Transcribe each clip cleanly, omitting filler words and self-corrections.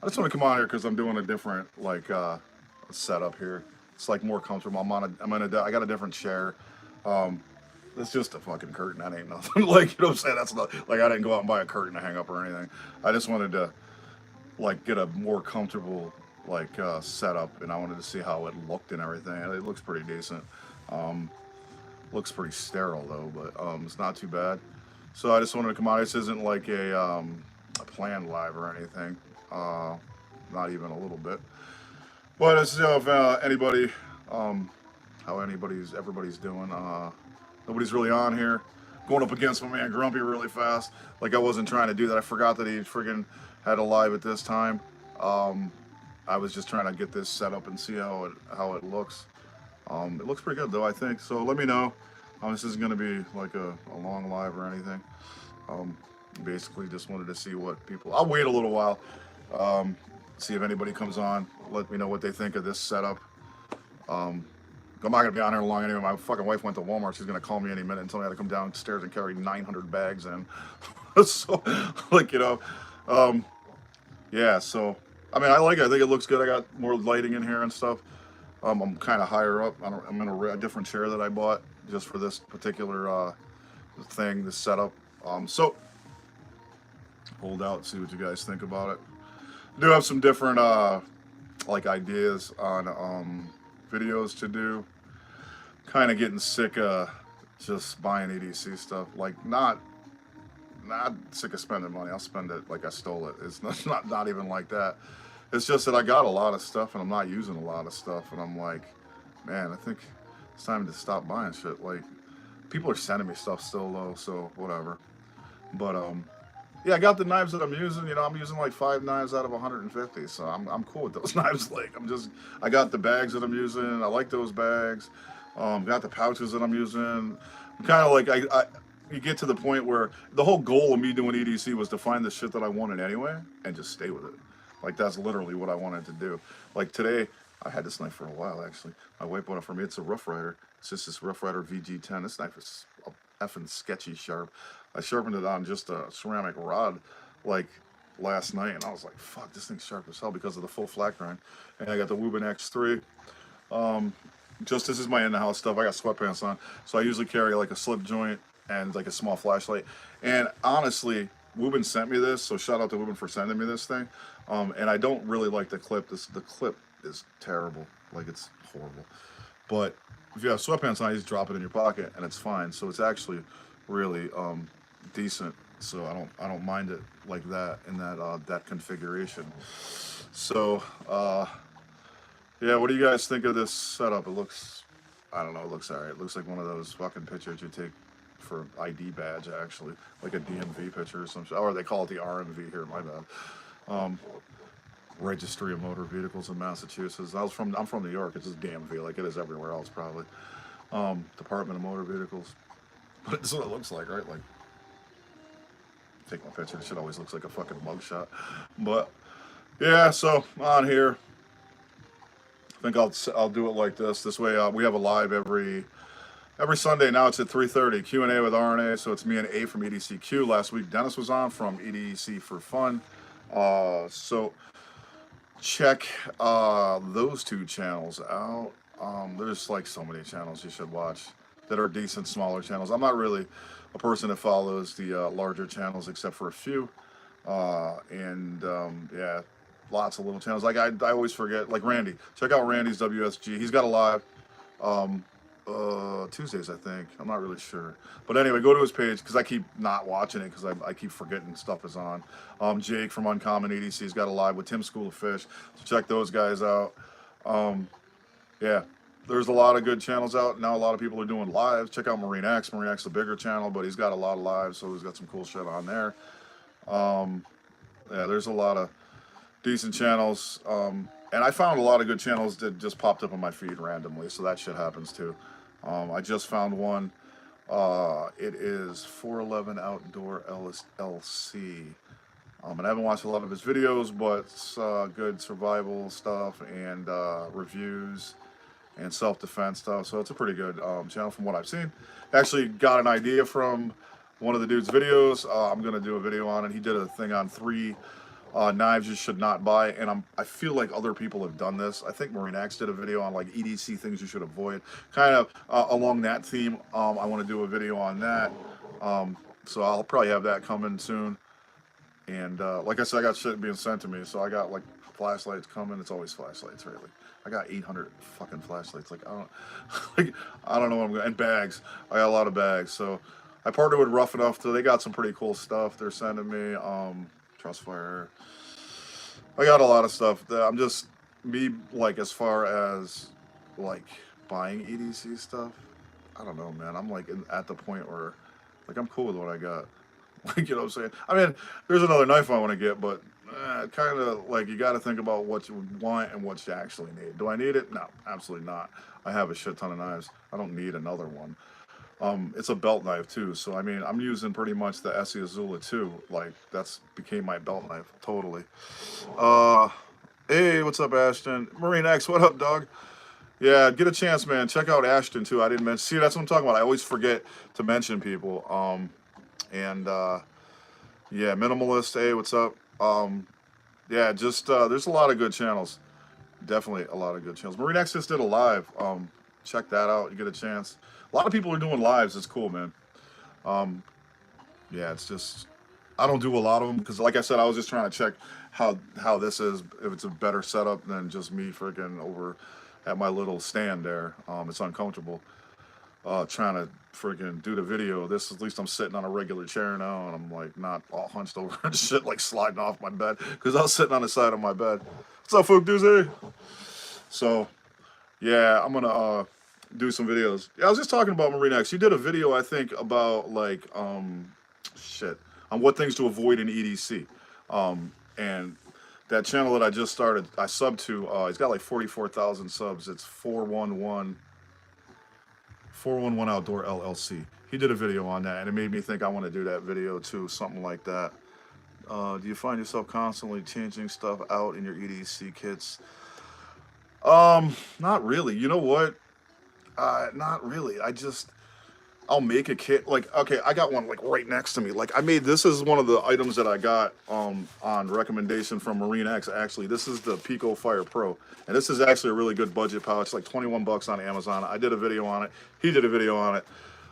just want to come on here because I'm doing a different like setup here. It's like more comfortable. I got a different chair. Um, it's just a fucking curtain. That ain't nothing. Like, you know what I'm saying? That's not like I didn't go out and buy a curtain to hang up or anything. I just wanted to like get a more comfortable like setup, and I wanted to see how it looked and everything. And it looks pretty decent. Um, Looks pretty sterile though, but it's not too bad. So I just wanted to come out. This isn't like a planned live or anything. Uh, Not even a little bit. But it's, you know, if anybody, um, how everybody's doing. Nobody's really on here. Going up against my man Grumpy really fast. Like I wasn't trying to do that. I forgot that he friggin' had a live at this time. Um, I was just trying to get this set up and see how it looks. It looks pretty good though, I think. So let me know. This isn't going to be like a long live or anything. Um, Basically, just wanted to see what people. I'll wait a little while. Um, See if anybody comes on. Let me know what they think of this setup. Um, I'm not gonna be on here long anyway. My fucking wife went to Walmart. She's gonna call me any minute and tell me I had to come downstairs and carry 900 bags in. So, like you know, um, yeah. So, I mean, I like it. I think it looks good. I got more lighting in here and stuff. I'm kind of higher up. I'm in a different chair that I bought just for this particular thing, this setup. So hold out, see what you guys think about it. I do have some different like ideas on videos to do. Kind of getting sick of just buying EDC stuff. Like not sick of spending money. I'll spend it like I stole it. It's not even like that. It's just that I got a lot of stuff and I'm not using a lot of stuff, and I'm like, man, I think it's time to stop buying shit. Like people are sending me stuff still though, so whatever. But yeah, I got the knives that I'm using. You know, I'm using like 5 knives out of 150, so I'm cool with those knives. Like I got the bags that I'm using. I like those bags. Got the pouches that I'm using. I'm kind of like you get to the point where the whole goal of me doing EDC was to find the shit that I wanted anyway and just stay with it. Like that's literally what I wanted to do. Like today, I had this knife for a while actually. My wife bought it for me. It's a Rough Rider. It's just this Rough Rider VG10. This knife is effing sketchy sharp. I sharpened it on just a ceramic rod like last night, and I was like, fuck, this thing's sharp as hell because of the full flat grind. And I got the Woburn X3. Um, just this is my in-the-house stuff. I got sweatpants on, so I usually carry like a slip joint and like a small flashlight. And honestly, Woburn sent me this, so shout out to Woburn for sending me this thing. And I don't really like the clip. The clip is terrible. Like it's horrible. But if you have sweatpants on, you just drop it in your pocket and it's fine. So it's actually really decent. So I don't mind it like that in that configuration. So yeah, what do you guys think of this setup? It looks, I don't know, it looks alright. It looks like one of those fucking pictures you take for ID badge actually, like a DMV picture or some shit. Or they call it the RMV here. My bad. Um, Registry of Motor Vehicles in Massachusetts. I'm from New York. It's just DMV, like it is everywhere else probably. Department of Motor Vehicles. But this is what it looks like, right? Like, take my picture. This shit always looks like a fucking mugshot. But yeah, so on here, I think I'll do it like this. This way, we have a live every Sunday. Now it's at 3:30. Q&A with RNA. So it's me and A from EDCQ. Last week Dennis was on from EDC for Fun. So check those two channels out. There's like so many channels you should watch that are decent smaller channels. I'm not really a person that follows the larger channels except for a few. And yeah, lots of little channels. Like I always forget, like Randy. Check out Randy's WSG. He's got a live Tuesdays, I think. I'm not really sure. But anyway, go to his page because I keep not watching it because I keep forgetting stuff is on. Jake from Uncommon EDC's got a live with Tim School of Fish. So check those guys out. Yeah, there's a lot of good channels out now. A lot of people are doing lives. Check out Marine X. Marine X is a bigger channel, but he's got a lot of lives, so he's got some cool shit on there. Yeah, there's a lot of decent channels. And I found a lot of good channels that just popped up on my feed randomly, so that shit happens too. I just found one. It is 411 Outdoor LC. And I haven't watched a lot of his videos, but it's good survival stuff and reviews and self-defense stuff. So it's a pretty good channel from what I've seen. Actually got an idea from one of the dude's videos. I'm going to do a video on it. He did a thing on 3 knives you should not buy, and I feel like other people have done this. I think Marine X did a video on like EDC things you should avoid, kind of along that theme. I want to do a video on that, so I'll probably have that coming soon. And like I said, I got shit being sent to me, so I got like flashlights coming. It's always flashlights, really. I got 800 fucking flashlights. Like I don't, like I don't know what I'm going. And bags. I got a lot of bags. So I partnered with Rough Enough. So they got some pretty cool stuff they're sending me. Trustfire. I got a lot of stuff. That I'm just me like as far as like buying EDC stuff. I don't know, man. I'm like at the point where like I'm cool with what I got. Like, you know what I'm saying? I mean, there's another knife I want to get, but kind of like you got to think about what you want and what you actually need. Do I need it? No, absolutely not. I have a shit ton of knives. I don't need another one. It's a belt knife too, so I mean, I'm using pretty much the Essie Azula too. Like that's became my belt knife totally. Hey, what's up, Ashton? Marine X, what up, dog? Yeah, get a chance, man. Check out Ashton too. I didn't mention. See, that's what I'm talking about. I always forget to mention people. And yeah, Minimalist, hey, what's up? Yeah, just there's a lot of good channels. Definitely a lot of good channels. Marine X just did a live. Check that out. You get a chance. A lot of people are doing lives. It's cool, man. Yeah, it's just I don't do a lot of them because, like I said, I was just trying to check how this is. If it's a better setup than just me freaking over at my little stand there. It's uncomfortable. Trying to freaking do the video. This, at least I'm sitting on a regular chair now, and I'm like not all hunched over and shit, like sliding off my bed because I was sitting on the side of my bed. What's up, Fook Doozy? So yeah, I'm gonna do some videos. Yeah, I was just talking about Marine X. You did a video, I think, about like shit on what things to avoid in EDC. And that channel that I just started, I subbed to. He's got like 44,000 subs. It's 411 Outdoor LLC. He did a video on that, and it made me think I want to do that video too, something like that. Do you find yourself constantly changing stuff out in your EDC kits? Not really. You know what? Not really. I'll make a kit. Like, okay, I got one like right next to me. Like, this is one of the items that I got on recommendation from Marine X. Actually, this is the Pico Fire Pro, and this is actually a really good budget pouch. It's like 21 bucks on Amazon. I did a video on it. He did a video on it.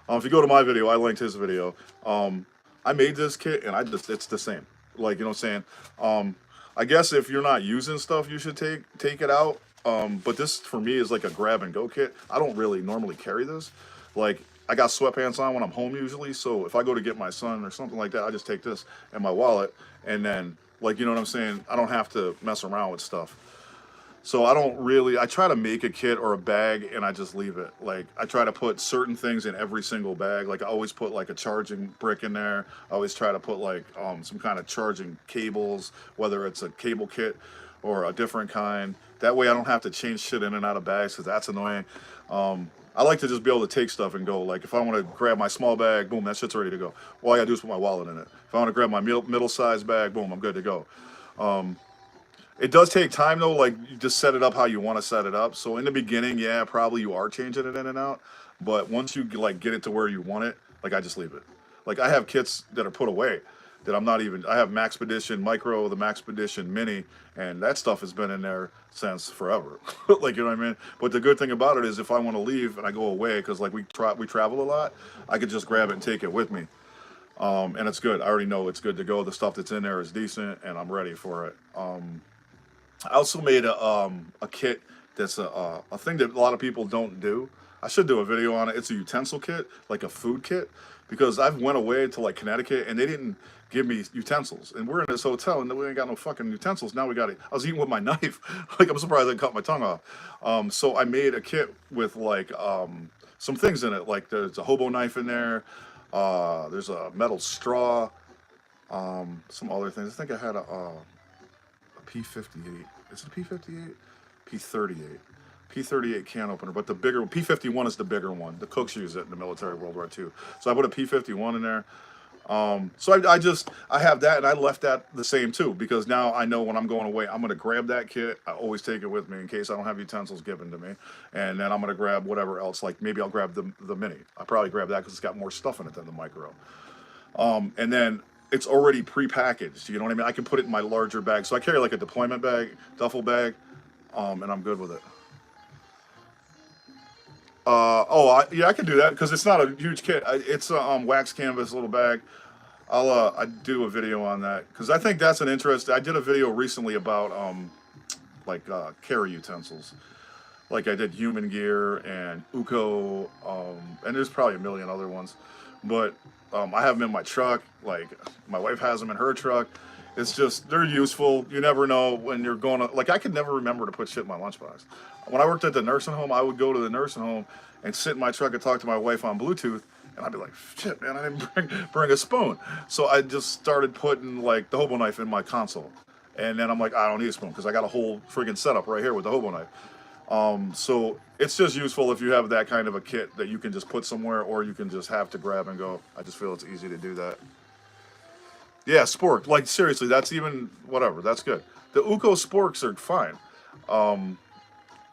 If you go to my video, I linked his video. I made this kit, and it's the same. Like, you know what I'm saying? I guess if you're not using stuff, you should take it out. But this for me is like a grab and go kit. I don't really normally carry this. Like, I got sweatpants on when I'm home usually, so if I go to get my son or something like that, I just take this in my wallet, and then, like, you know what I'm saying? I don't have to mess around with stuff. So I try to make a kit or a bag, and I just leave it. Like, I try to put certain things in every single bag. Like, I always put, like, a charging brick in there. I always try to put, like, some kind of charging cables, whether it's a cable kit or a different kind. That way I don't have to change shit in and out of bags, because that's annoying. I like to just be able to take stuff and go. Like, if I want to grab my small bag, boom, that shit's ready to go. All I gotta do is put my wallet in it. If I want to grab my middle-sized bag, boom, I'm good to go. It does take time, though. Like, you just set it up how you want to set it up. So in the beginning, yeah, probably you are changing it in and out. But once you, like, get it to where you want it, like, I just leave it. Like, I have kits that are put away that I'm not even, I have Maxpedition Micro, the Maxpedition Mini, and that stuff has been in there since forever. Like, you know what I mean? But the good thing about it is if I want to leave and I go away, because like we travel a lot, I could just grab it and take it with me. And it's good. I already know it's good to go. The stuff that's in there is decent, and I'm ready for it. I also made a kit that's a thing that a lot of people don't do. I should do a video on it. It's a utensil kit, like a food kit, because I've went away to like Connecticut and they didn't give me utensils, and we're in this hotel and we ain't got no fucking utensils. Now we got it. I was eating with my knife. Like, I'm surprised I didn't cut my tongue off. So I made a kit with like some things in it. Like, there's a hobo knife in there. There's a metal straw. Some other things. I think I had a P58. Is it a P58? P38. P38 can opener, but the bigger P51 is the bigger one. The cooks use it in the military, World War II. So I put a P51 in there. So I have that, and I left that the same too, because now I know when I'm going away, I'm going to grab that kit. I always take it with me in case I don't have utensils given to me. And then I'm going to grab whatever else. Like, maybe I'll grab the Mini. I probably grab that because it's got more stuff in it than the Micro. And then it's already pre-packaged. You know what I mean? I can put it in my larger bag. So I carry like a deployment bag, duffel bag, and I'm good with it. Yeah, I can do that because it's not a huge kit. It's a wax canvas little bag. I do a video on that because I think that's an interest. I did a video recently about carry utensils. Like I did human gear and Uko, and there's probably a million other ones, but I have them in my truck. Like my wife has them in her truck. It's just they're useful. You never know when you're going to. Like I could never remember to put shit in my lunchbox. When I worked at the nursing home, I would go to the nursing home and sit in my truck and talk to my wife on Bluetooth. And I'd be like, shit, man, I didn't bring a spoon. So I just started putting like the hobo knife in my console. And then I'm like, I don't need a spoon because I got a whole friggin' setup right here with the hobo knife. So it's just useful if you have that kind of a kit that you can just put somewhere or you can just have to grab and go. I just feel it's easy to do that. Yeah, spork. Like seriously, that's even whatever. That's good. The Uko sporks are fine.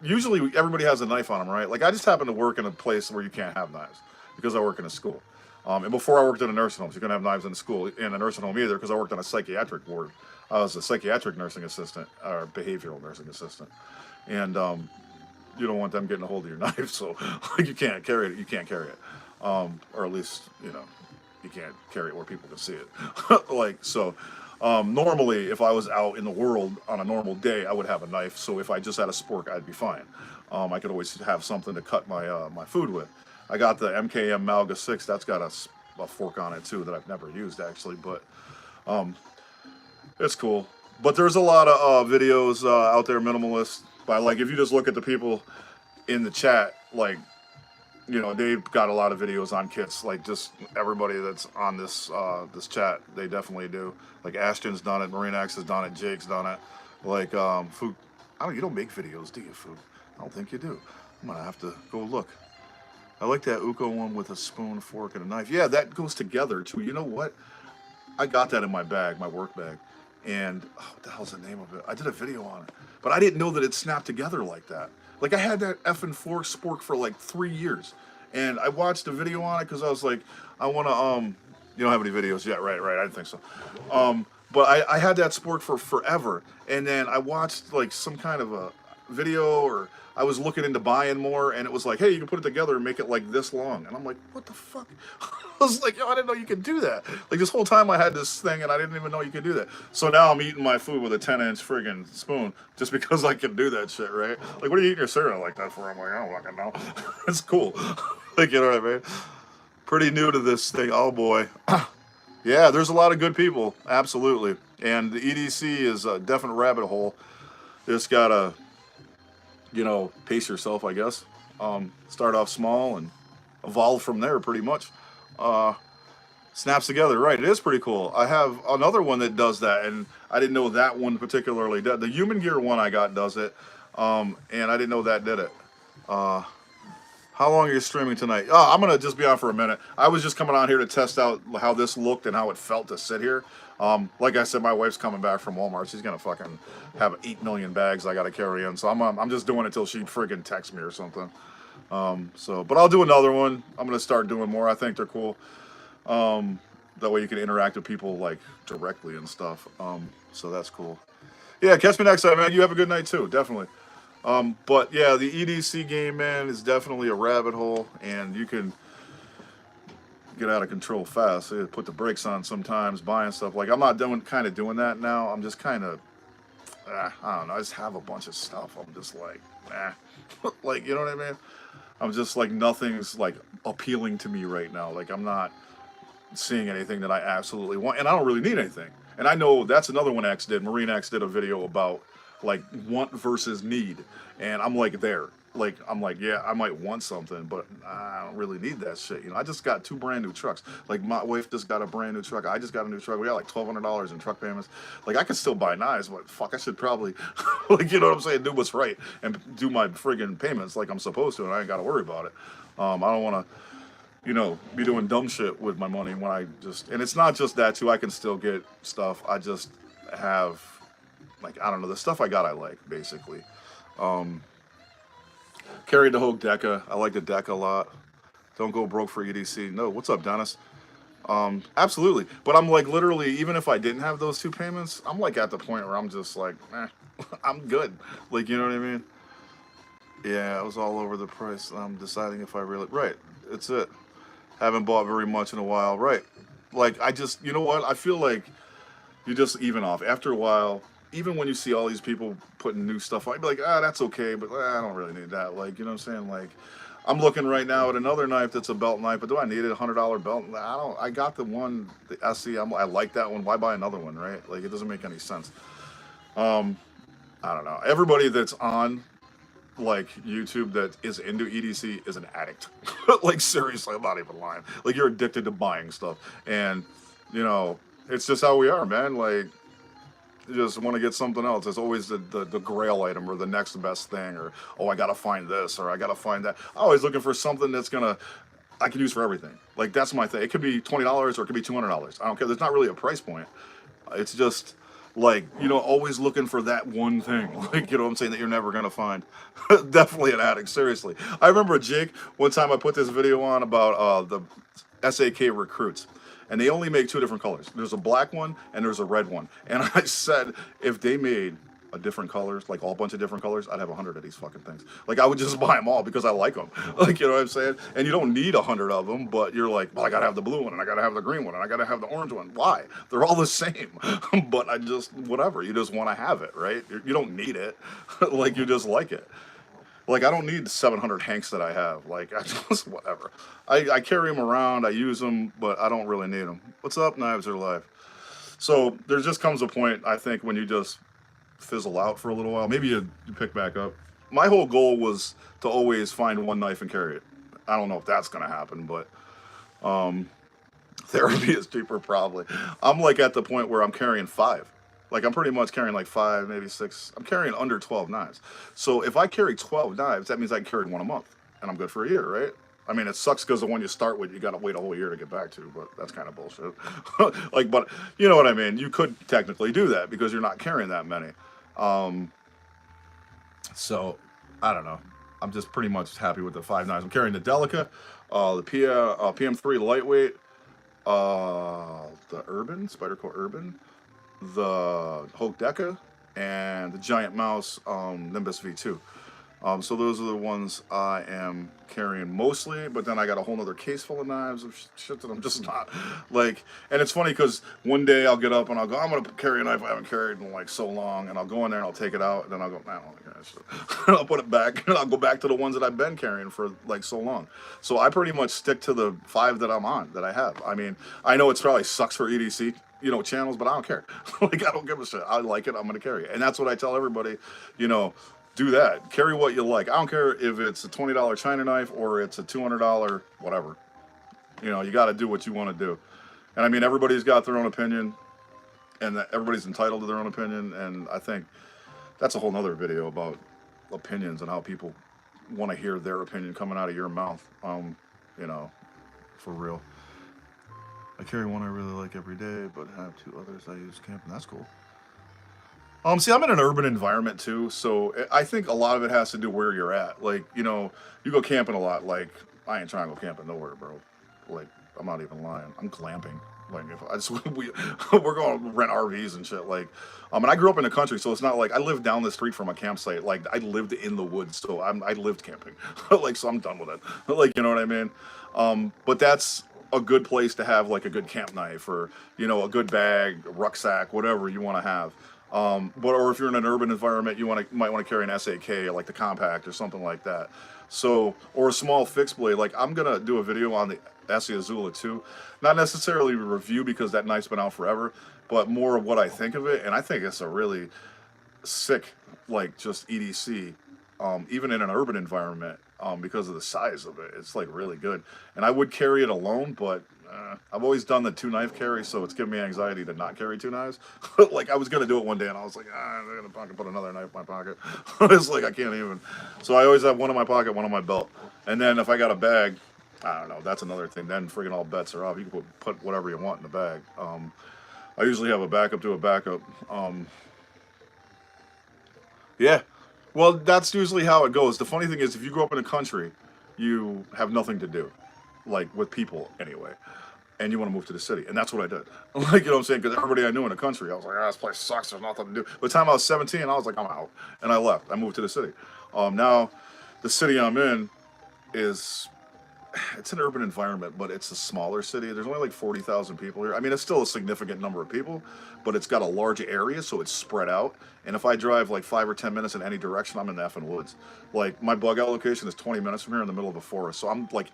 Usually everybody has a knife on them, right? Like I just happen to work in a place where you can't have knives because I work in a school. And before I worked in a nursing home, so you couldn't have knives in the school in a nursing home either because I worked on a psychiatric ward. I was a psychiatric nursing assistant or behavioral nursing assistant, and you don't want them getting a hold of your knife, so like you can't carry it. You can't carry it, or at least you can't carry it where people can see it. Like so. Normally, if I was out in the world on a normal day, I would have a knife. So if I just had a spork, I'd be fine. I could always have something to cut my my food with. I got the MKM Malga 6. That's got a fork on it too that I've never used actually, but it's cool. But there's a lot of videos out there, minimalist. By like, if you just look at the people in the chat, like, they've got a lot of videos on kits. Like, just everybody that's on this this chat, they definitely do. Like, Ashton's done it, MarineX has done it, Jake's done it. Like, Food, you don't make videos, do you, Food? I don't think you do. I'm gonna have to go look. I like that Uko one with a spoon, fork, and a knife. Yeah, that goes together too. You know what? I got that in my bag, my work bag. And what the hell's the name of it? I did a video on it, but I didn't know that it snapped together like that. Like I had that effing fork spork for like 3 years, and I watched a video on it because I was like, I want to You don't have any videos yet, right? I didn't think so. But I had that spork for forever, and then I watched like some kind of a video, or I was looking into buying more, and it was like, hey, you can put it together and make it like this long, and I'm like, what the fuck? I was like, yo, I didn't know you could do that. Like this whole time I had this thing, and I didn't even know you could do that. So now I'm eating my food with a 10-inch friggin' spoon just because I can do that shit, right? Like, what are you eating your cereal like that for? I'm like, I don't fucking know. It's cool. Like, you know what I mean? Pretty new to this thing. Oh boy. Yeah, there's a lot of good people, absolutely. And the EDC is a definite rabbit hole. Just gotta, pace yourself, I guess. Start off small and evolve from there, pretty much. Snaps together, right? It is pretty cool. I have another one that does that, and I didn't know that one particularly. The Human Gear one I got does it, and I didn't know that did it. How long are you streaming tonight? Oh, I'm going to just be on for a minute. I was just coming on here to test out how this looked and how it felt to sit here. Like I said, my wife's coming back from Walmart. She's going to fucking have 8 million bags I got to carry in. So I'm just doing it till she friggin' texts me or something. But I'll do another one. I'm going to start doing more. I think they're cool. That way you can interact with people like directly and stuff. So that's cool. Yeah, catch me next time, man. You have a good night too, definitely. But yeah, the EDC game, man, is definitely a rabbit hole, and you can get out of control fast. So you put the brakes on sometimes, buying stuff. Like I'm not doing that now. I'm just kind of, I don't know. I just have a bunch of stuff. I'm just like, like, you know what I mean? I'm just like, nothing's like appealing to me right now. Like I'm not seeing anything that I absolutely want, and I don't really need anything. And I know that's another one X did. MarineX did a video about like want versus need, and I'm like there. Like I'm like, yeah, I might want something, but I don't really need that shit. I just got 2 brand new trucks. Like my wife just got a brand new truck. I just got a new truck. We got like $1,200 in truck payments. Like I could still buy knives, but fuck, I should probably like, you know what I'm saying, do what's right and do my friggin' payments like I'm supposed to, and I ain't got to worry about it. I don't want to, be doing dumb shit with my money when I just, and it's not just that too. I can still get stuff. I just have, like, I don't know, the stuff I got I like, basically. Carried the whole Deca. I like the Deca a lot. Don't go broke for EDC. No, what's up, Dennis? Absolutely. But I'm like literally, even if I didn't have those two payments, I'm like at the point where I'm just like, I'm good. Like, you know what I mean? Yeah, I was all over the price. I'm deciding if I really, right. It's it. Haven't bought very much in a while. Right. Like, I just, you know what? I feel like you just even off after a while. Even when you see all these people putting new stuff, I'd be like, that's okay, but I don't really need that. Like, you know what I'm saying? Like, I'm looking right now at another knife that's a belt knife, but do I need it? $100 belt? I don't. I got the one, the SE. I like that one. Why buy another one, right? Like, it doesn't make any sense. Um, I don't know. Everybody that's on like YouTube that is into EDC is an addict. Like, seriously, I'm not even lying. Like, you're addicted to buying stuff, and you know, it's just how we are, man. Like, you just want to get something else. It's always the grail item or the next best thing, or oh, I gotta find this or I gotta find that. I'm always looking for something that's gonna I can use for everything. Like, that's my thing. It could be $20 or it could be $200. I don't care. There's not really a price point. It's just like, always looking for that one thing. Like, what I'm saying, that you're never gonna find. Definitely an addict. Seriously. I remember Jake one time I put this video on about the SAK recruits. And they only make two different colors. There's a black one and there's a red one. And I said, if they made a different colors, like all bunch of different colors, I'd have 100 of these fucking things. Like, I would just buy them all because I like them. Like, you know what I'm saying? And you don't need 100 of them, but you're like, well, I gotta have the blue one and I gotta have the green one and I gotta have the orange one. Why? They're all the same. But I just, whatever. You just want to have it, right? You don't need it. Like, you just like it. Like, I don't need 700 Hanks that I have. Like, I just, whatever. I carry them around, I use them, but I don't really need them. What's up, Knives Are Live? So there just comes a point, I think, when you just fizzle out for a little while. Maybe you pick back up. My whole goal was to always find one knife and carry it. I don't know if that's going to happen, but therapy is cheaper probably. I'm like at the point where I'm carrying 5. Like, I'm pretty much carrying like 5, maybe 6. I'm carrying under 12 knives. So if I carry 12 knives, that means I can carry one a month. And I'm good for a year, right? I mean, it sucks because the one you start with, you got to wait a whole year to get back to, but that's kind of bullshit. Like, but you know what I mean? You could technically do that because you're not carrying that many. So, I don't know. I'm just pretty much happy with the 5 knives. I'm carrying the Delica, the PM3 lightweight, the Urban, Spyderco Urban, the Hoke Deca, and the Giant Mouse Nimbus V2. So those are the ones I am carrying mostly, but then I got a whole nother case full of knives of shit that I'm just not, like, and it's funny because one day I'll get up and I'll go, I'm going to carry a knife I haven't carried in like so long, and I'll go in there and I'll take it out, and then I'll go, I don't want to carry that shit. And I'll put it back, and I'll go back to the ones that I've been carrying for like so long. So I pretty much stick to the 5 that I'm on, that I have. I mean, I know it's probably sucks for EDC, channels, but I don't care. Like, I don't give a shit. I like it, I'm going to carry it. And that's what I tell everybody, do that. Carry what you like. I don't care if it's a $20 China knife or it's a $200 whatever. You got to do what you want to do. And I mean, everybody's got their own opinion, and everybody's entitled to their own opinion. And I think that's a whole nother video about opinions and how people want to hear their opinion coming out of your mouth. For real. I carry one I really like every day, but have 2 others I use camping. That's cool. See, I'm in an urban environment too, so I think a lot of it has to do where you're at. Like, you go camping a lot. Like, I ain't trying to go camping nowhere, bro. Like, I'm not even lying. I'm glamping. Like, if I just we're going to rent RVs and shit. Like, and I grew up in the country, so it's not like I lived down the street from a campsite. Like, I lived in the woods, so I lived camping. Like, so I'm done with it. Like, you know what I mean? But that's a good place to have like a good camp knife, or a good bag, rucksack, whatever you want to have. Or if you're in an urban environment, you might want to carry an SAK, like the compact or something like that. So, or a small fixed blade. Like, I'm gonna do a video on the SE Azula 2, not necessarily a review because that knife's been out forever, but more of what I think of it. And I think it's a really sick, like, just EDC, even in an urban environment, because of the size of it. It's like really good. And I would carry it alone, but I've always done the 2 knife carry, so it's giving me anxiety to not carry 2 knives. Like, I was gonna do it one day, and I was like, I'm gonna put another knife in my pocket. It's like, I can't even. So I always have one in my pocket, one on my belt. And then if I got a bag, I don't know, that's another thing. Then friggin' all bets are off. You can put whatever you want in the bag. I usually have a backup to a backup. Yeah. Well, that's usually how it goes. The funny thing is, if you grow up in a country, you have nothing to do, like with people anyway. and you want to move to the city. And that's what I did. Like, you know what I'm saying? Because everybody I knew in the country, I was like, this place sucks. There's nothing to do. By the time I was 17, I was like, I'm out. And I left. I moved to the city. Now, the city I'm in is, it's an urban environment, but it's a smaller city. There's only like 40,000 people here. I mean, it's still a significant number of people, but it's got a large area, so it's spread out. And if I drive like 5 or 10 minutes in any direction, I'm in the effing woods. Like, my bug out location is 20 minutes from here in the middle of a forest. So I'm like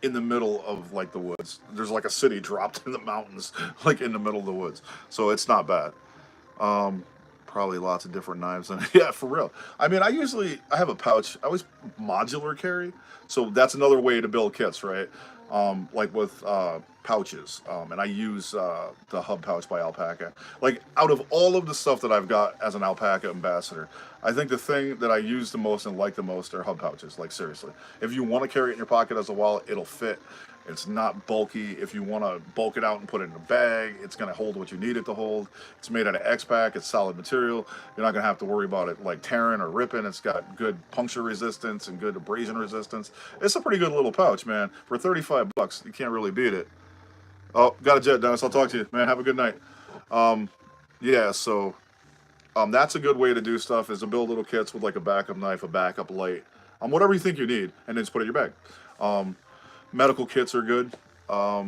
in the middle of like the woods. There's like a city dropped in the mountains, like in the middle of the woods. So it's not bad. Probably lots of different knives. And yeah, for real. I mean, I have a pouch. I always modular carry. So that's another way to build kits, right? Like with pouches. And I use the hub pouch by Alpaca. Like, out of all of the stuff that I've got as an Alpaca ambassador, I think the thing that I use the most and like the most are hub pouches. Like, seriously. If you want to carry it in your pocket as a wallet, it'll fit. It's not bulky. If you want to bulk it out and put it in a bag, it's going to hold what you need it to hold. It's made out of X-Pack. It's solid material. You're not going to have to worry about it like tearing or ripping. It's got good puncture resistance and good abrasion resistance. It's a pretty good little pouch, man. For 35 bucks, you can't really beat it. Oh, got a jet, Dennis. I'll talk to you, man. Have a good night. Yeah, so that's a good way to do stuff, is to build little kits with like a backup knife, a backup light, whatever you think you need, and then just put it in your bag. Medical kits are good. I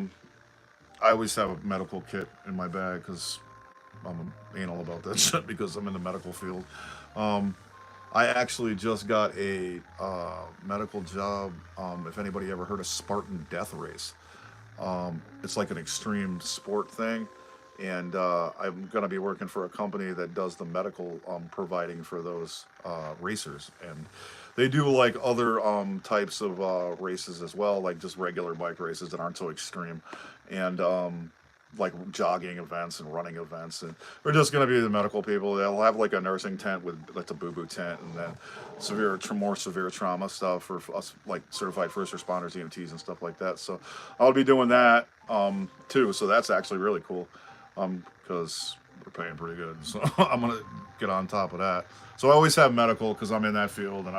always have a medical kit in my bag because I'm anal about that shit because I'm in the medical field. I actually just got a medical job. If anybody ever heard of Spartan Death Race, it's like an extreme sport thing. And I'm going to be working for a company that does the medical providing for those racers. And they do like other types of races as well, like just regular bike races that aren't so extreme. And like jogging events and running events. And we're just going to be the medical people. They'll have like a nursing tent with like a boo-boo tent, and then more severe trauma stuff for us, like certified first responders, EMTs and stuff like that. So I'll be doing that too. So that's actually really cool. Because they're paying pretty good, so I'm gonna get on top of that. So I always have medical because I'm in that field, and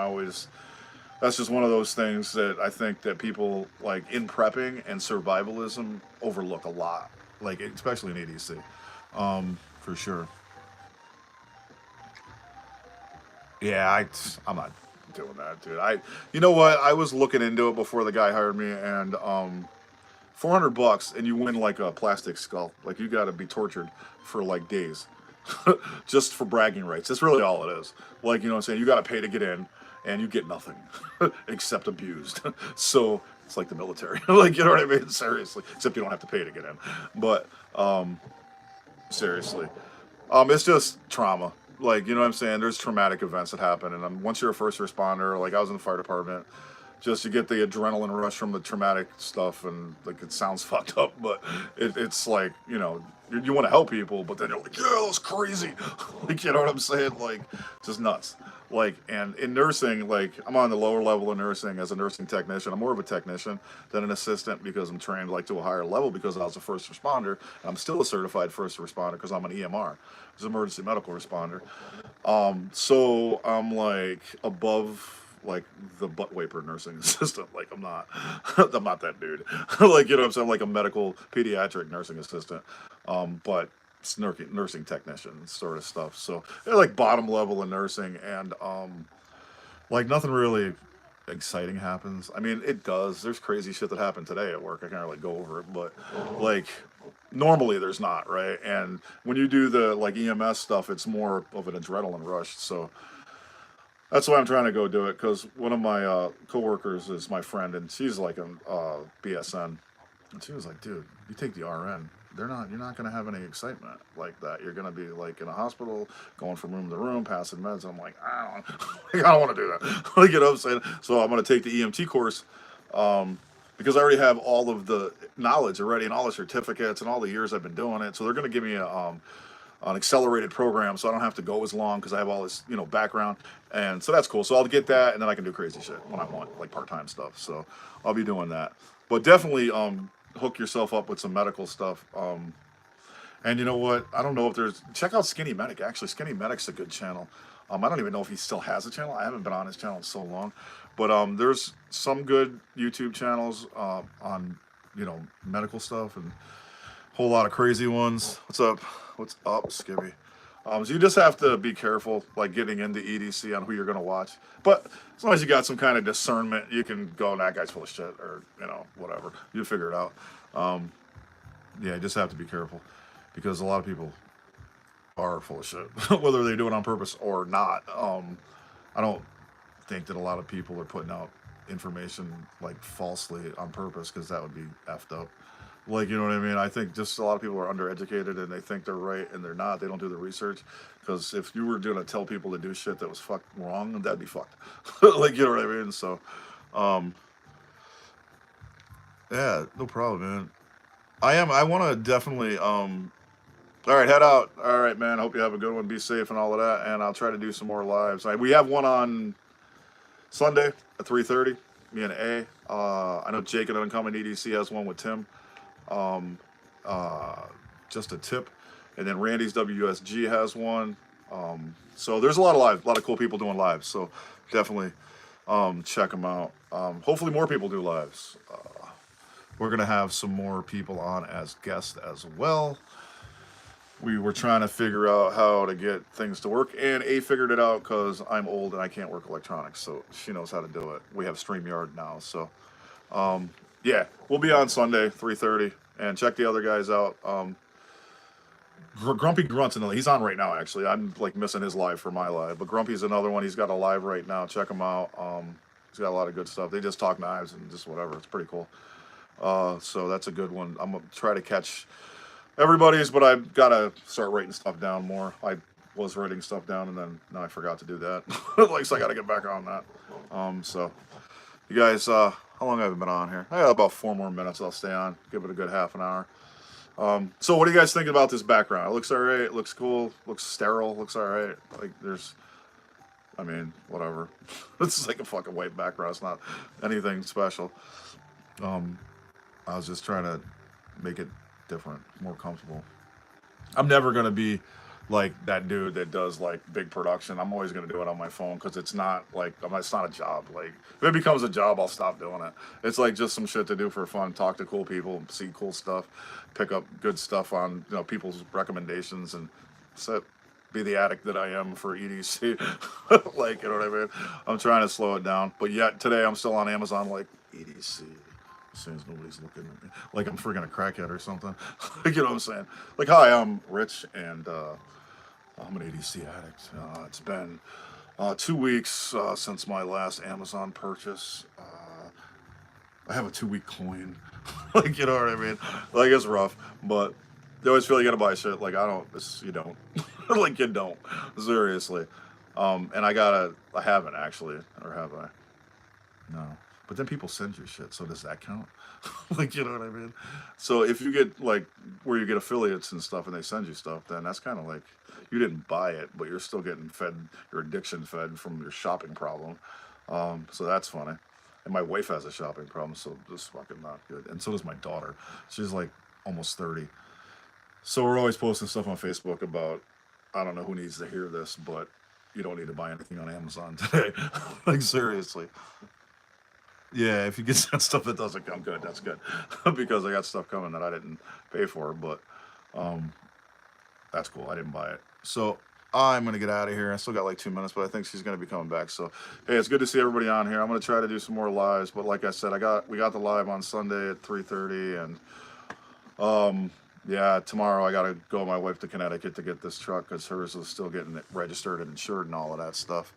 that's just one of those things that I think that people like in prepping and survivalism overlook a lot, like especially in EDC, for sure. Yeah, I'm not doing that, dude. You know what? I was looking into it before the guy hired me, and 400 bucks and you win like a plastic skull. Like, you got to be tortured for like days just for bragging rights. That's really all it is. Like, you know what I'm saying? You got to pay to get in and you get nothing except abused. So it's like the military. Like, you know what I mean? Seriously. Except you don't have to pay to get in. But seriously. It's just trauma. Like, you know what I'm saying? There's traumatic events that happen. And once you're a first responder, like I was in the fire department, just you get the adrenaline rush from the traumatic stuff, and like it sounds fucked up, but it's like, you know, you want to help people, but then you're like, yeah, that was crazy. Like, you know what I'm saying? Like, just nuts. Like, and in nursing, like I'm on the lower level of nursing as a nursing technician. I'm more of a technician than an assistant because I'm trained like to a higher level because I was a first responder. And I'm still a certified first responder because I'm an EMR, which is emergency medical responder. So I'm like above like the butt wiper nursing assistant. Like, I'm not that dude. Like, you know what I'm saying? I'm like a medical pediatric nursing assistant. But it's nursing technician sort of stuff. So they're like bottom level of nursing, and like nothing really exciting happens. I mean, it does. There's crazy shit that happened today at work. I can't really go over it, but like normally there's not, right? And when you do the like EMS stuff, it's more of an adrenaline rush. So that's why I'm trying to go do it, because one of my coworkers is my friend, and she's like a BSN, and she was like, "Dude, you take the RN, you're not gonna have any excitement like that. You're gonna be like in a hospital, going from room to room, passing meds." And I'm like, I don't want to do that. Like, you know what I'm saying? So I'm gonna take the EMT course, because I already have all of the knowledge already and all the certificates and all the years I've been doing it. So they're gonna give me an accelerated program, so I don't have to go as long because I have all this, you know, background, and so that's cool. So I'll get that, and then I can do crazy shit when I want, like part-time stuff. So I'll be doing that. But definitely hook yourself up with some medical stuff. And you know what? I don't know if check out Skinny Medic. Actually, Skinny Medic's a good channel. I don't even know if he still has a channel. I haven't been on his channel in so long. But there's some good YouTube channels on you know, medical stuff and a whole lot of crazy ones. What's up? What's up, Skibby? So you just have to be careful, like getting into EDC on who you're gonna watch. But as long as you got some kind of discernment, you can go, that guy's full of shit, or you know, whatever. You figure it out. Yeah, you just have to be careful because a lot of people are full of shit, whether they do it on purpose or not. I don't think that a lot of people are putting out information like falsely on purpose because that would be effed up. Like, you know what I mean? I think just a lot of people are undereducated and they think they're right and they're not. They don't do the research. Because if you were going to tell people to do shit that was fucked wrong, that'd be fucked. Like, you know what I mean? So, yeah, no problem, man. I want to definitely, all right, head out. All right, man. I hope you have a good one. Be safe and all of that. And I'll try to do some more lives. We have one on Sunday at 3:30. Me and A. I know Jake at Uncommon EDC has one with Tim. Just a tip. And then Randy's WSG has one. So there's a lot of lives, a lot of cool people doing lives. So definitely check them out. Hopefully more people do lives. We're going to have some more people on as guests as well. We were trying to figure out how to get things to work, and A figured it out because I'm old and I can't work electronics, so she knows how to do it. We have StreamYard now, so yeah, we'll be on Sunday, 3:30, and check the other guys out. Grumpy Grunt's another. He's on right now, actually. I'm like missing his live for my live, but Grumpy's another one. He's got a live right now. Check him out. He's got a lot of good stuff. They just talk knives and just whatever. It's pretty cool. So that's a good one. I'm gonna try to catch everybody's, but I've got to start writing stuff down more. I was writing stuff down, and then now I forgot to do that. Like, so I got to get back on that. So you guys, how long have I been on here? I got about 4 more minutes. I'll stay on. Give it a good half an hour. So what do you guys think about this background? It looks all right. It looks cool. Looks sterile. Looks all right. Like I mean, whatever. This is like a fucking white background. It's not anything special. I was just trying to make it different, more comfortable. I'm never going to be like that dude that does like big production. I'm always going to do it on my phone because it's not like, it's not a job. Like if it becomes a job, I'll stop doing it. It's like just some shit to do for fun, talk to cool people, see cool stuff, pick up good stuff on, you know, people's recommendations, and be the addict that I am for EDC. Like, you know what I mean? I'm trying to slow it down, but yet today I'm still on Amazon like EDC. As soon as nobody's looking at me, like I'm freaking a crackhead or something. You know what I'm saying? Like, hi, I'm Rich, and I'm an EDC addict. It's been 2 weeks since my last Amazon purchase. I have a 2-week coin. Like, you know what I mean? Like, it's rough, but you always feel you gotta buy shit. Like, you don't. Like, you don't. Seriously. And I haven't actually, or have I? No. But then people send you shit, so does that count? Like, you know what I mean? So if you get, like, where you get affiliates and stuff and they send you stuff, then that's kind of like, you didn't buy it, but you're still getting fed, your addiction fed from your shopping problem. So that's funny. And my wife has a shopping problem, so this is fucking not good. And so does my daughter. She's, like, almost 30. So we're always posting stuff on Facebook about, I don't know who needs to hear this, but you don't need to buy anything on Amazon today. Like, seriously. Yeah, if you get sent stuff that doesn't come good, that's good. Because I got stuff coming that I didn't pay for, but that's cool. I didn't buy it. So I'm going to get out of here. I still got like 2 minutes, but I think she's going to be coming back. So, hey, it's good to see everybody on here. I'm going to try to do some more lives, but like I said, we got the live on Sunday at 3:30, and yeah, tomorrow I got to go with my wife to Connecticut to get this truck because hers is still getting it registered and insured and all of that stuff.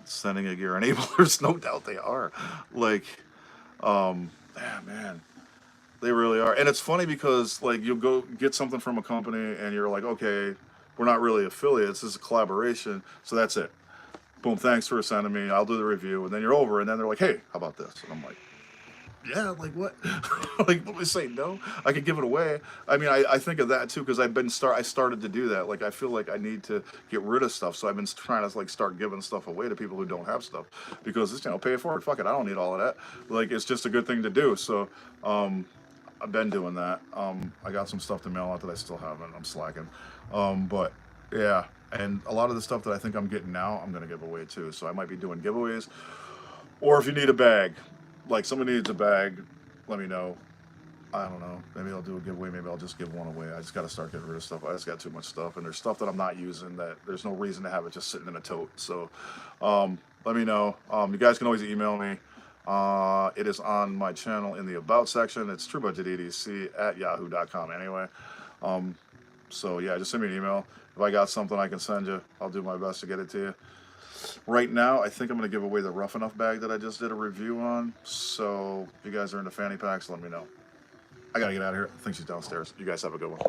Sending a gear enablers, no doubt they are. Like, man, they really are. And it's funny because, like, you'll go get something from a company and you're like, okay, we're not really affiliates, this is a collaboration, so that's it. Boom, thanks for sending me, I'll do the review, and then you're over, and then they're like, hey, how about this? And I'm like, yeah, like what? Like, what do we say? No, I could give it away. I mean, I think of that too because I started to do that. Like, I feel like I need to get rid of stuff, so I've been trying to like start giving stuff away to people who don't have stuff because it's, you know, pay it forward. Fuck it, I don't need all of that. Like, it's just a good thing to do. So, I've been doing that. I got some stuff to mail out that I still haven't. I'm slacking. But yeah, and a lot of the stuff that I think I'm getting now, I'm gonna give away too. So I might be doing giveaways, or if you need a bag. Like, somebody needs a bag, let me know. I don't know. Maybe I'll do a giveaway. Maybe I'll just give one away. I just got to start getting rid of stuff. I just got too much stuff, and there's stuff that I'm not using that there's no reason to have it just sitting in a tote. So, let me know. You guys can always email me. It is on my channel in the About section. It's truebudgetedc@yahoo.com anyway. So yeah, just send me an email. If I got something I can send you, I'll do my best to get it to you. Right now, I think I'm going to give away the Rough Enough bag that I just did a review on. So if you guys are into fanny packs, let me know. I got to get out of here. I think she's downstairs. You guys have a good one.